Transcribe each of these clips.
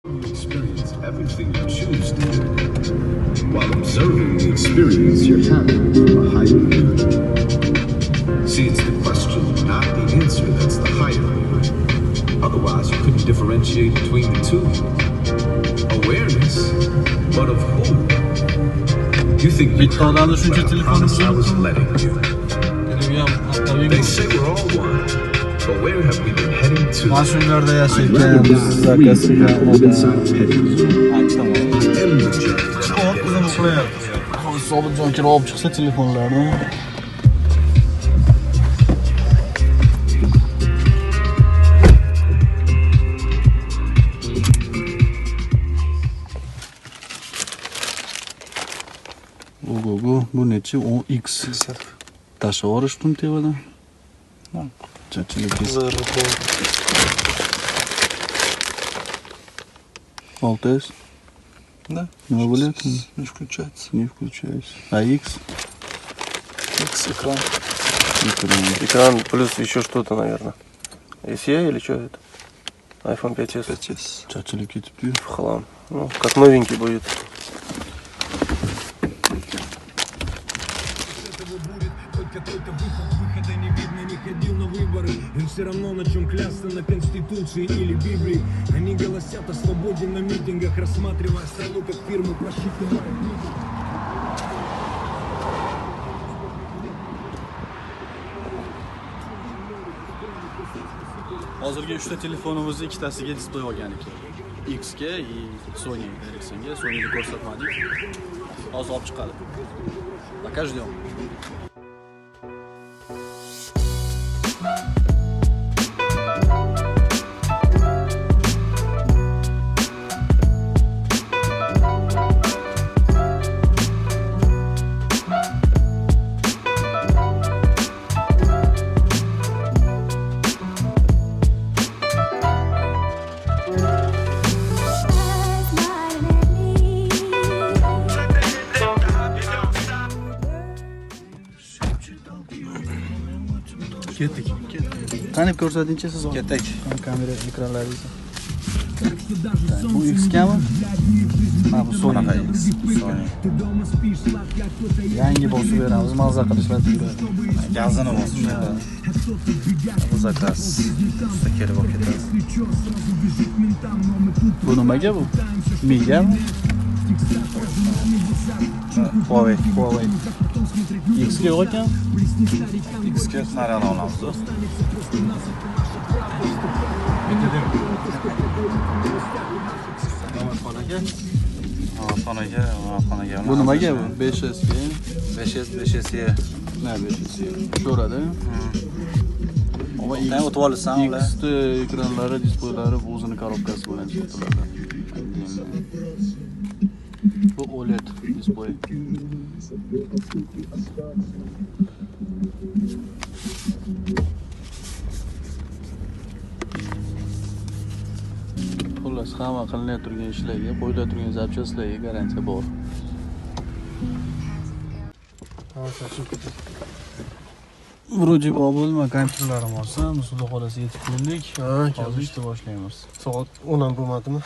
Experience everything you choose to do. While observing the experience you're having from a higher view. See, it's the question, not the answer, that's the higher view. Otherwise, you couldn't differentiate between the two. Awareness, but of who? You think you heard me, but I promise I was letting you. They say we're all one, but where have we been heading to? Mashinalarda I'd rather yashaykan, die zakasiga than live inside a petting zoo. aytdim. I am the journey that I'm Hop, getting qizim to. uxlayapti. Hozir Sobitjon kirib olib chiqsa telefonlarni. Bu nechi? 10x. Tashlab yuborishdim tevadan. Chachilib ketdi. 6s. Да. Nima bo'lyapti? Не включается. Не включается. А X? X экран. Экран. Экран плюс еще что-то, наверное. SE или что это? iPhone 5s. 5s. Chachilib ketibdi. В хлам. Ну, как новенький будет. Им все равно на чем клясться, на Конституции или Библии. Они голосят о свободе на митингах, рассматривая страну как фирму, просчитывая книги. Hozirgi 3 ta telefonimizning ikkitasiga displey olgan ekan. X ga и Sony Ericssonga. Sonyni ko'rsatmadik. Hozir olib chiqadi. Пока ждем. Ketdik. Tanib ko'rsatingchi siz. Ketdik. Kamera ekranlaringizni. Bu X gami? Ha, bu Sony. Sony. Yangi bosib beramiz, mazza qilishlar turadi. Gazini bosishadi. Bu zakaz. Usta kelib olib ketadi. Bu nimaga bu? Migami? Huawei. Huawei. X ga yo'q ekan. Xga snarad olamiz. Xonaga. Bu nimaga bu? 5S ga. 5S. Ne 5S? Ko'radi. Ama Ben o'tib olsam, X ekranlari, displeylari o'zini korobkasi bilan sotiladi. Bu OLED display. Xullas, hamma qilinib turgan ishlarga, qo'yilib turgan zapchastlarga garantiya bor. Vro'ji bo'lma, kompyuterlarim olsa, Xudo xolasa yetib keldik. Hozir ishni boshlaymiz. Soat 10 bo'lmadimi?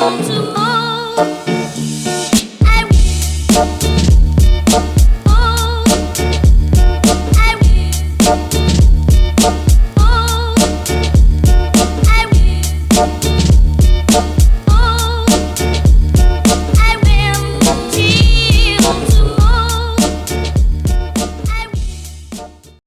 home to